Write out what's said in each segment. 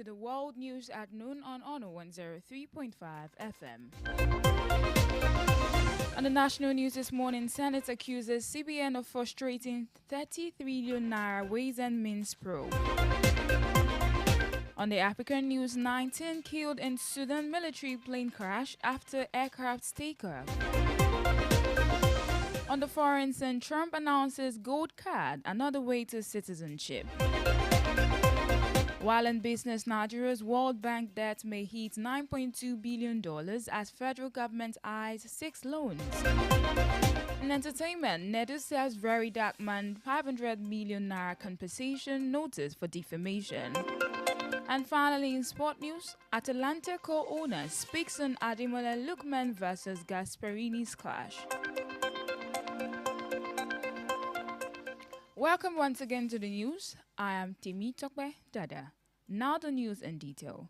to the World News at noon on Ono 103.5 FM. On the national news this morning, Senate accuses CBN of frustrating 30 trillion naira Ways and Means probe. On the African news, 19 killed in Sudan military plane crash after aircraft takeoff. On the foreign scene, Trump announces gold card, another way to citizenship. While in business, Nigeria's World Bank debt may hit $9.2 billion as federal government eyes 6 loans. In entertainment, Nedu serves Very Dark Man 500 million naira compensation notice for defamation. And finally, in sport news, Atalanta co-owner speaks on Ademola Lookman versus Gasparini's clash. Welcome once again to the news. I am Timi Tokwe Dada. Now the news in detail.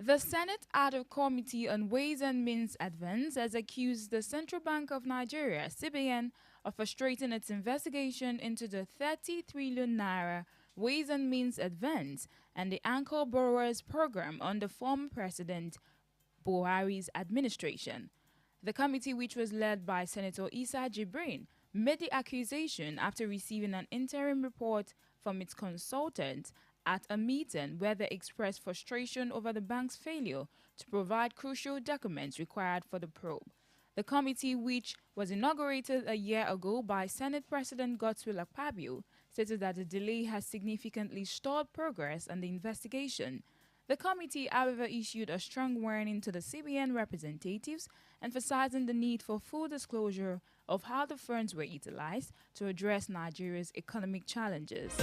The Senate Ad hoc Committee on Ways and Means Advance has accused the Central Bank of Nigeria, CBN, of frustrating its investigation into the 30 trillion naira Ways and Means Advance and the Anchor Borrowers Program under former President Buhari's administration. The committee, which was led by Senator Issa Jibrin, made the accusation after receiving an interim report from its consultant at a meeting where they expressed frustration over the bank's failure to provide crucial documents required for the probe. The committee, which was inaugurated a year ago by Senate President Godswill Akpabio, stated that the delay has significantly stalled progress on the investigation. The committee, however, issued a strong warning to the CBN representatives, emphasizing the need for full disclosure of how the funds were utilized to address Nigeria's economic challenges.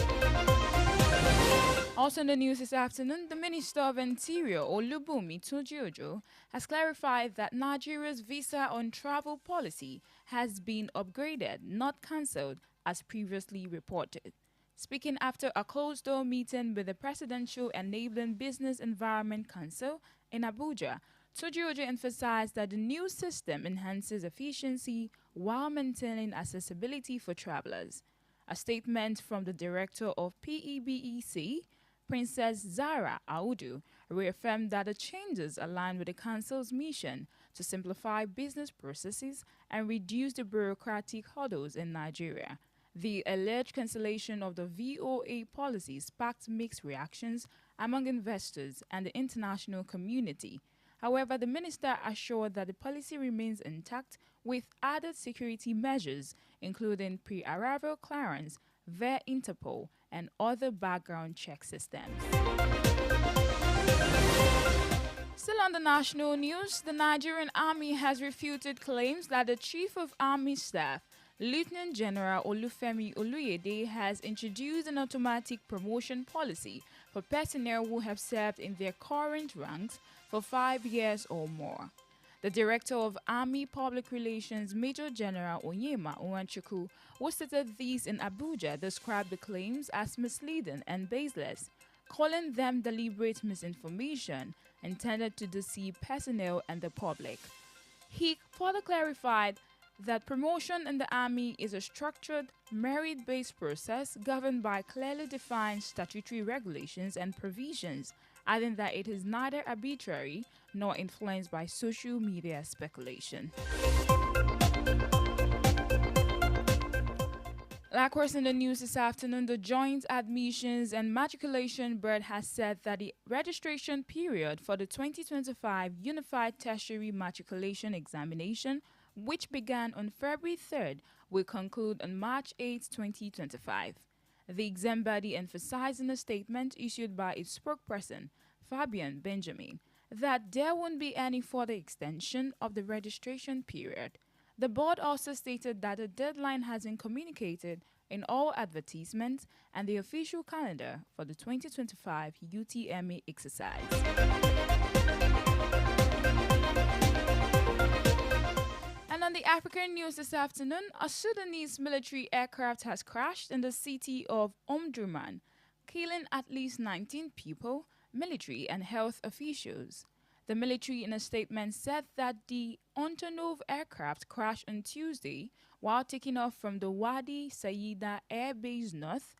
Also in the news this afternoon, the Minister of Interior, Olubunmi Tunji-Ojo, has clarified that Nigeria's visa on travel policy has been upgraded, not cancelled, as previously reported. Speaking after a closed-door meeting with the Presidential Enabling Business Environment Council in Abuja, Tunji-Ojo emphasized that the new system enhances efficiency while maintaining accessibility for travelers. A statement from the director of PEBEC, Princess Zara Audu, reaffirmed that the changes align with the Council's mission to simplify business processes and reduce the bureaucratic hurdles in Nigeria. The alleged cancellation of the VOA policy sparked mixed reactions among investors and the international community. However, the minister assured that the policy remains intact with added security measures, including pre-arrival clearance via Interpol and other background check systems. Still on the national news, the Nigerian Army has refuted claims that the Chief of Army Staff, Lieutenant General Olufemi Oluyede, has introduced an automatic promotion policy for personnel who have served in their current ranks for 5 years or more. The Director of Army Public Relations, Major General Onyema Onwachukwu, who stated these in Abuja, described the claims as misleading and baseless, calling them deliberate misinformation intended to deceive personnel and the public. He further clarified that promotion in the Army is a structured, merit-based process governed by clearly defined statutory regulations and provisions, adding that it is neither arbitrary nor influenced by social media speculation. Likewise in the news this afternoon, the Joint Admissions and Matriculation Board has said that the registration period for the 2025 Unified Tertiary Matriculation Examination, which began on February 3rd, will conclude on March 8, 2025. The exam body emphasized in a statement issued by its spokesperson, Fabian Benjamin, that there won't be any further extension of the registration period. The board also stated that the deadline has been communicated in all advertisements and the official calendar for the 2025 UTME exercise. And on the African news this afternoon, a Sudanese military aircraft has crashed in the city of Omdurman, killing at least 19 people, military and health officials. The military in a statement said that the Antonov aircraft crashed on Tuesday while taking off from the Wadi Sayida Air Base North,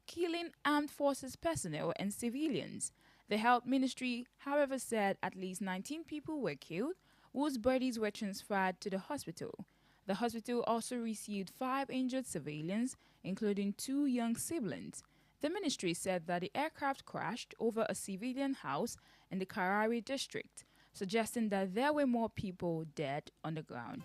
killing armed forces personnel and civilians. The health ministry, however, said at least 19 people were killed, whose bodies were transferred to the hospital. The hospital also received 5 injured civilians, including 2 young siblings. The ministry said that the aircraft crashed over a civilian house in the Karari district, suggesting that there were more people dead on the ground.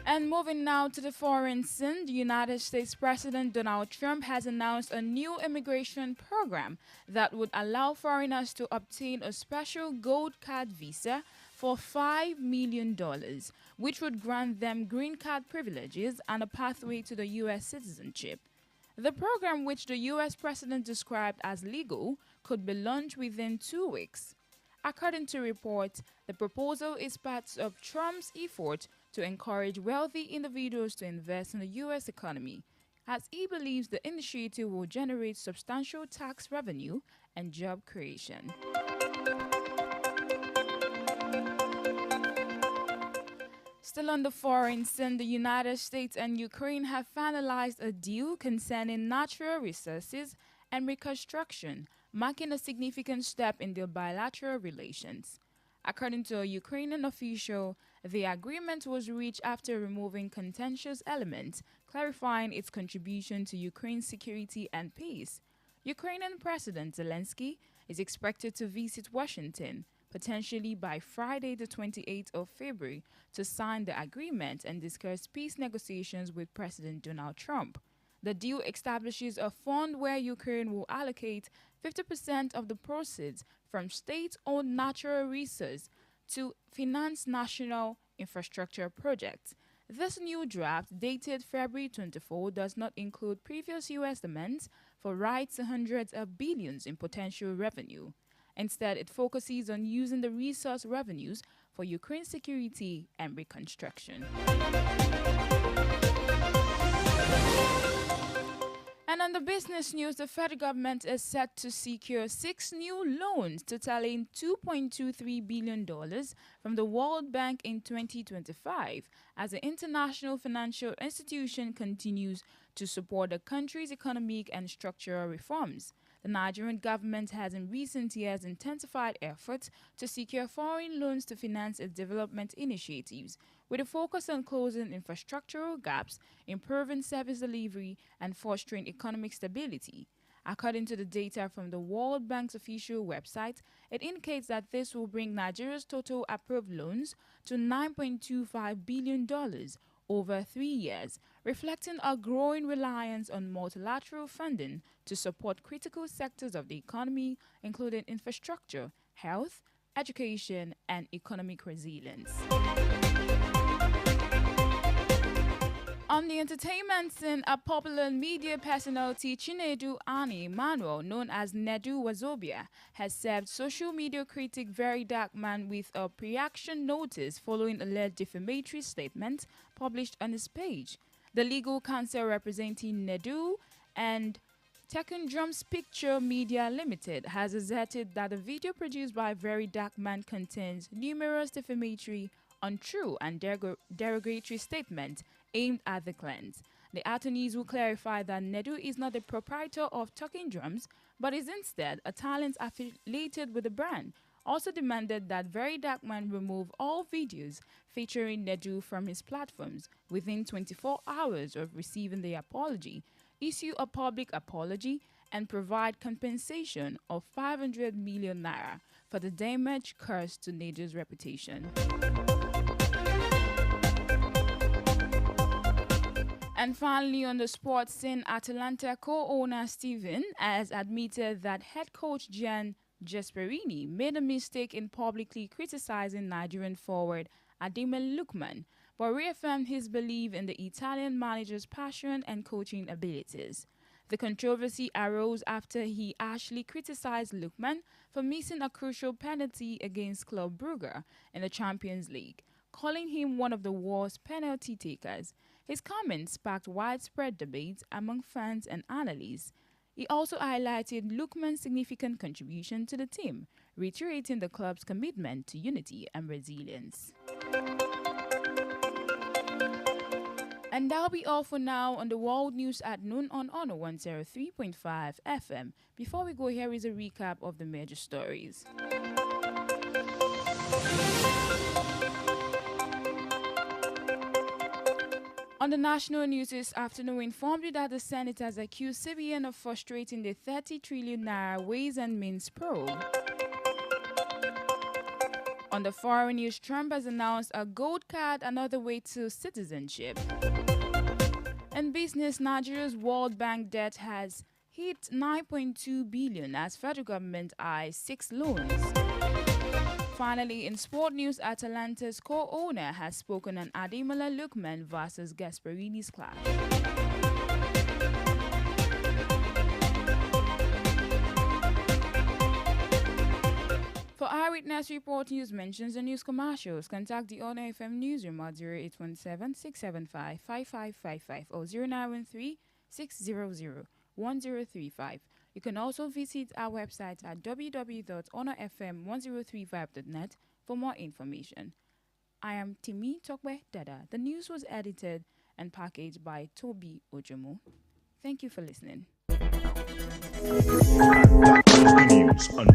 And moving now to the foreign scene, the United States President Donald Trump has announced a new immigration program that would allow foreigners to obtain a special gold card visa for $5 million, which would grant them green card privileges and a pathway to the U.S. citizenship. The program, which the U.S. president described as legal, could be launched within 2 weeks. According to reports, the proposal is part of Trump's effort to encourage wealthy individuals to invest in the U.S. economy, as he believes the initiative will generate substantial tax revenue and job creation. Still on the foreign scene, the United States and Ukraine have finalized a deal concerning natural resources and reconstruction, marking a significant step in their bilateral relations. According to a Ukrainian official, the agreement was reached after removing contentious elements, clarifying its contribution to Ukraine's security and peace. Ukrainian President Zelensky is expected to visit Washington, potentially by Friday the 28th of February, to sign the agreement and discuss peace negotiations with President Donald Trump. The deal establishes a fund where Ukraine will allocate 50% of the proceeds from state-owned natural resources to finance national infrastructure projects. This new draft, dated February 24, does not include previous U.S. demands for rights to hundreds of billions in potential revenue. Instead, it focuses on using the resource revenues for Ukraine's security and reconstruction. And on the business news, the federal government is set to secure 6 new loans totaling $2.23 billion from the World Bank in 2025 as the international financial institution continues to support the country's economic and structural reforms. The Nigerian government has in recent years intensified efforts to secure foreign loans to finance its development initiatives, with a focus on closing infrastructural gaps, improving service delivery, and fostering economic stability. According to the data from the World Bank's official website, it indicates that this will bring Nigeria's total approved loans to $9.25 billion over 3 years, reflecting a growing reliance on multilateral funding to support critical sectors of the economy, including infrastructure, health, education, and economic resilience. On the entertainment scene, a popular media personality, Chinedu Ani Emmanuel, known as Nedu Wazobia, has served social media critic Very Dark Man with a pre-action notice following alleged defamatory statement published on his page. The legal counsel representing Nedu and Tekken Drums Picture Media Limited has asserted that the video produced by Very Dark Man contains numerous defamatory, untrue, and derogatory statements aimed at the clans. The attorneys will clarify that Nedu is not the proprietor of Talking Drums, but is instead a talent affiliated with the brand. Also demanded that Very Dark Man remove all videos featuring Nedu from his platforms within 24 hours of receiving the apology, issue a public apology, and provide compensation of 500 million naira for the damage caused to Nedu's reputation. And finally, on the sports scene, Atalanta co-owner Steven has admitted that head coach Gian Gasperini made a mistake in publicly criticizing Nigerian forward Ademola Lookman, but reaffirmed his belief in the Italian manager's passion and coaching abilities. The controversy arose after he harshly criticized Lookman for missing a crucial penalty against Club Brugge in the Champions League, calling him one of the worst penalty takers. His comments sparked widespread debates among fans and analysts. He also highlighted Lookman's significant contribution to the team, reiterating the club's commitment to unity and resilience. And that'll be all for now on the World News at noon on Honor 103.5 FM. Before we go, here is a recap of the major stories. On the national news this afternoon, we informed you that the Senate has accused CBN of frustrating the 30 trillion naira Ways and Means probe. On the foreign news, Trump has announced a gold card, another way to citizenship. In business, Nigeria's World Bank debt has hit 9.2 billion as federal government eyes 6 loans. Finally, in sport news, Atalanta's co-owner has spoken on Ademola Lookman versus Gasparini's clash. For Eyewitness Report news mentions and news commercials, contact the Honor FM newsroom at 0817-675-5555 or 0913-600-1035. You can also visit our website at www.honorfm1035.net for more information. I am Timi Tokwe Dada. The news was edited and packaged by Toby Ojomo. Thank you for listening. News on